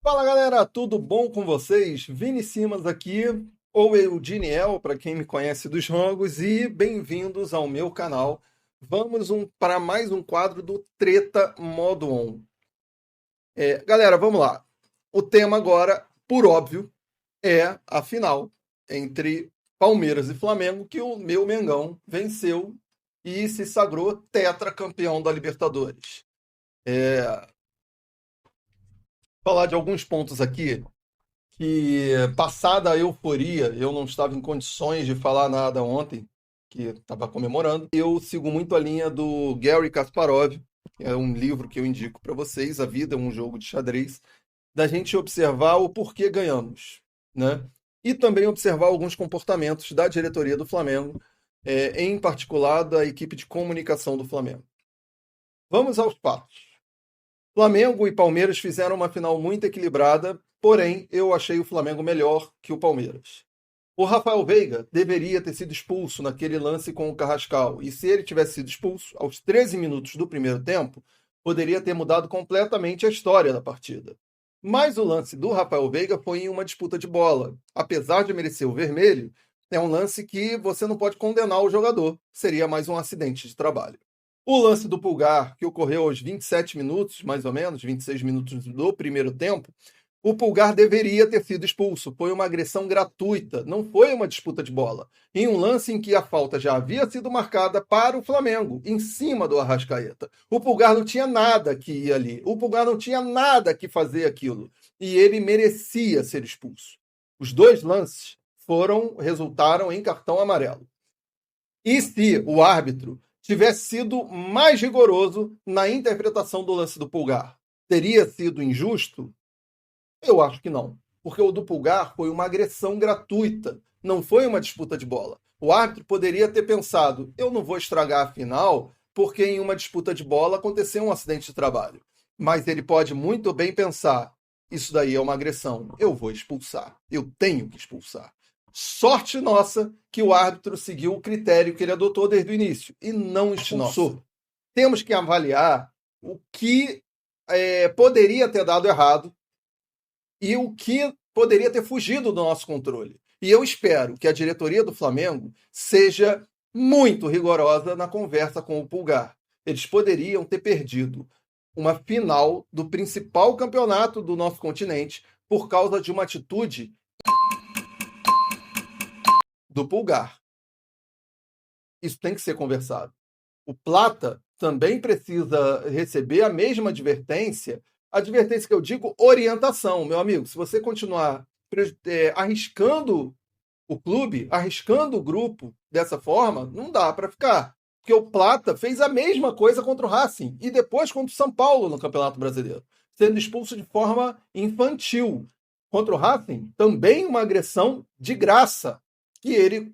Fala galera, tudo bom com vocês? Vini Simas aqui, ou Eudiniel, para quem me conhece dos jogos, e bem-vindos ao meu canal. Vamos para mais um quadro do Treta Modo On. Galera, vamos lá. O tema agora, por óbvio, é a final entre Palmeiras e Flamengo, que o meu Mengão venceu e se sagrou tetracampeão da Libertadores. Falar de alguns pontos aqui que, passada a euforia, eu não estava em condições de falar nada ontem, que estava comemorando. Eu sigo muito a linha do Gary Kasparov, que é um livro que eu indico para vocês, A Vida é um Jogo de Xadrez, da gente observar o porquê ganhamos, né? E também observar alguns comportamentos da diretoria do Flamengo, em particular da equipe de comunicação do Flamengo. Vamos aos fatos. Flamengo e Palmeiras fizeram uma final muito equilibrada, porém eu achei o Flamengo melhor que o Palmeiras. O Rafael Veiga deveria ter sido expulso naquele lance com o Carrascal, e se ele tivesse sido expulso aos 13 minutos do primeiro tempo, poderia ter mudado completamente a história da partida. Mas o lance do Rafael Veiga foi em uma disputa de bola. Apesar de merecer o vermelho, é um lance que você não pode condenar o jogador, seria mais um acidente de trabalho. O lance do Pulgar, que ocorreu aos 27 minutos, mais ou menos, 26 minutos do primeiro tempo, o Pulgar deveria ter sido expulso. Foi uma agressão gratuita, não foi uma disputa de bola. Em um lance em que a falta já havia sido marcada para o Flamengo, em cima do Arrascaeta. O Pulgar não tinha nada que ir ali. O Pulgar não tinha nada que fazer aquilo. E ele merecia ser expulso. Os dois lances resultaram em cartão amarelo. E se o árbitro tivesse sido mais rigoroso na interpretação do lance do Pulgar, teria sido injusto? Eu acho que não. Porque o do Pulgar foi uma agressão gratuita, não foi uma disputa de bola. O árbitro poderia ter pensado: eu não vou estragar a final, porque em uma disputa de bola aconteceu um acidente de trabalho. Mas ele pode muito bem pensar: isso daí é uma agressão, eu vou expulsar, eu tenho que expulsar. Sorte nossa que o árbitro seguiu o critério que ele adotou desde o início e não expulsou. Temos que avaliar o que poderia ter dado errado e o que poderia ter fugido do nosso controle. E eu espero que a diretoria do Flamengo seja muito rigorosa na conversa com o Pulgar. Eles poderiam ter perdido uma final do principal campeonato do nosso continente por causa de uma atitude do Pulgar. Isso tem que ser conversado. O Plata também precisa receber a mesma advertência que eu digo, orientação, meu amigo. Se você continuar arriscando o clube, arriscando o grupo dessa forma, não dá para ficar. Porque o Plata fez a mesma coisa contra o Racing e depois contra o São Paulo no Campeonato Brasileiro, sendo expulso de forma infantil. Contra o Racing, também uma agressão de graça que ele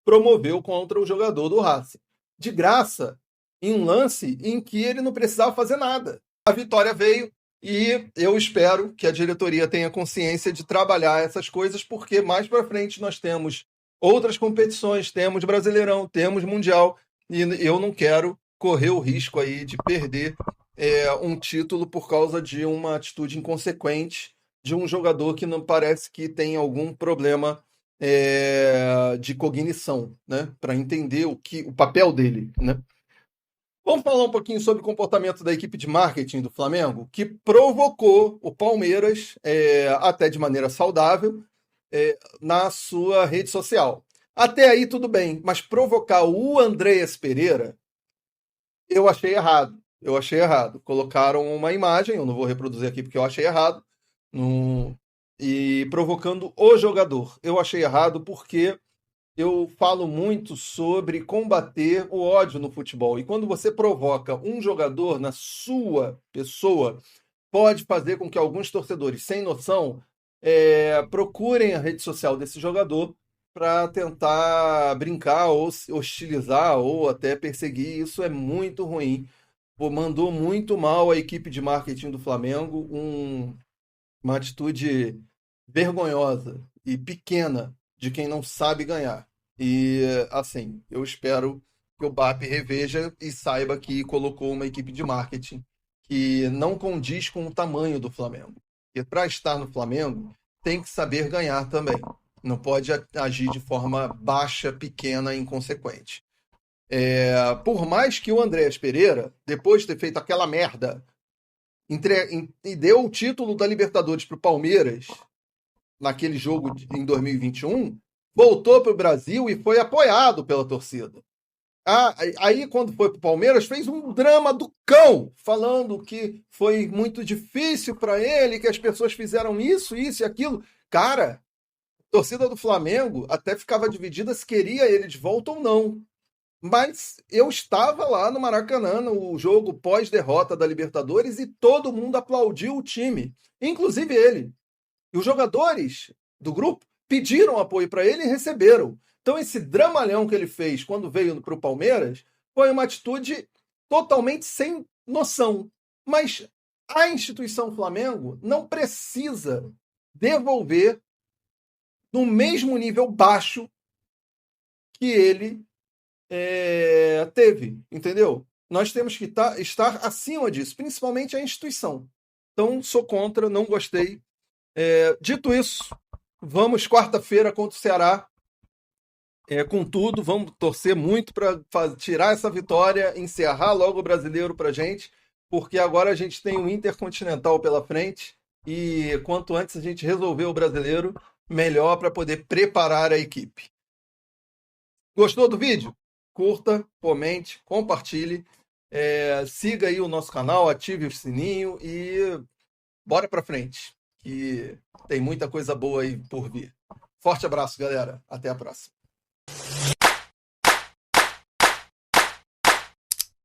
promoveu contra o jogador do Racing. De graça, em um lance em que ele não precisava fazer nada. A vitória veio e eu espero que a diretoria tenha consciência de trabalhar essas coisas, porque mais para frente nós temos outras competições, temos Brasileirão, temos Mundial, e eu não quero correr o risco aí de perder um título por causa de uma atitude inconsequente de um jogador que não parece que tem algum problema de cognição, né? Para entender o papel dele, né? Vamos falar um pouquinho sobre o comportamento da equipe de marketing do Flamengo, que provocou o Palmeiras, até de maneira saudável, na sua rede social. Até aí tudo bem, mas provocar o Andreas Pereira, eu achei errado. Eu achei errado. Colocaram uma imagem, eu não vou reproduzir aqui porque eu achei errado, e provocando o jogador. Eu achei errado porque eu falo muito sobre combater o ódio no futebol. E quando você provoca um jogador na sua pessoa, pode fazer com que alguns torcedores sem noção procurem a rede social desse jogador para tentar brincar ou hostilizar ou até perseguir. Isso é muito ruim. Mandou muito mal a equipe de marketing do Flamengo, uma atitude vergonhosa e pequena de quem não sabe ganhar. E, assim, eu espero que o BAP reveja e saiba que colocou uma equipe de marketing que não condiz com o tamanho do Flamengo. Porque para estar no Flamengo, tem que saber ganhar também. Não pode agir de forma baixa, pequena, inconsequente. Por mais que o Andréas Pereira, depois de ter feito aquela merda, e deu o título da Libertadores para o Palmeiras, naquele jogo em 2021, voltou para o Brasil e foi apoiado pela torcida. Aí, quando foi para o Palmeiras, fez um drama do cão, falando que foi muito difícil para ele, que as pessoas fizeram isso e aquilo. Cara, a torcida do Flamengo até ficava dividida se queria ele de volta ou não. Mas eu estava lá no Maracanã, no jogo pós-derrota da Libertadores, e todo mundo aplaudiu o time, inclusive ele. E os jogadores do grupo pediram apoio para ele e receberam. Então, esse dramalhão que ele fez quando veio para o Palmeiras foi uma atitude totalmente sem noção. Mas a instituição Flamengo não precisa devolver no mesmo nível baixo que ele teve, entendeu? Nós temos que estar acima disso, principalmente a instituição. Então, sou contra, não gostei. Dito isso, vamos quarta-feira contra o Ceará com tudo, vamos torcer muito para tirar essa vitória, encerrar logo o Brasileiro para a gente, porque agora a gente tem o Intercontinental pela frente e quanto antes a gente resolver o Brasileiro, melhor para poder preparar a equipe. Gostou do vídeo? Curta, comente, compartilhe, siga aí o nosso canal, ative o sininho e bora para frente, que tem muita coisa boa aí por vir. Forte abraço, galera. Até a próxima.